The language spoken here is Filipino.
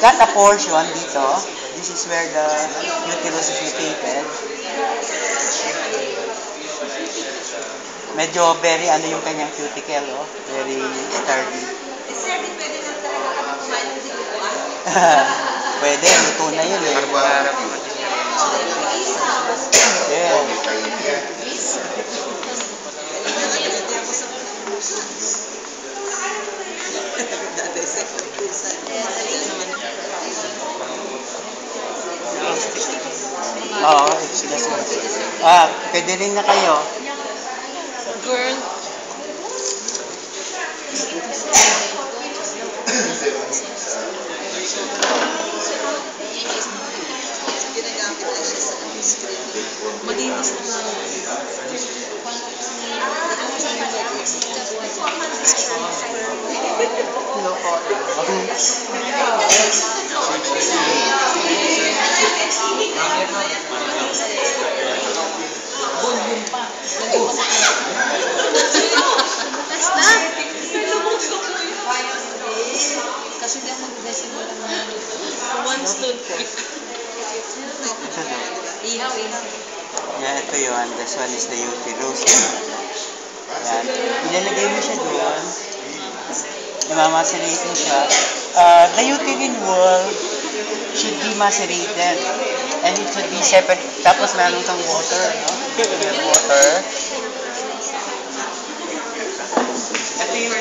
got a portion dito. This is where the uterus is located. Medyo very ano yung kanyang cuticle, oh. Very sturdy. Sir, di pwede na talaga kami kumain ng dinuguan? Pwede, luto na yun eh. Yeah. Oo, pwede rin na kayo. Girl. Ginagamit na siya sa screen. Malinis na nga. Volume pa. Kasi di ako mag-decimal lang one stone pick. Ihaw. Yeah, ito yun. This one is the uterus. Yan. Ilalagay mo siya doon. Imamacerate mo siya. The uterine wall should be macerated. And it should be separate. Tapos meron kang water, no? Water. Ito yung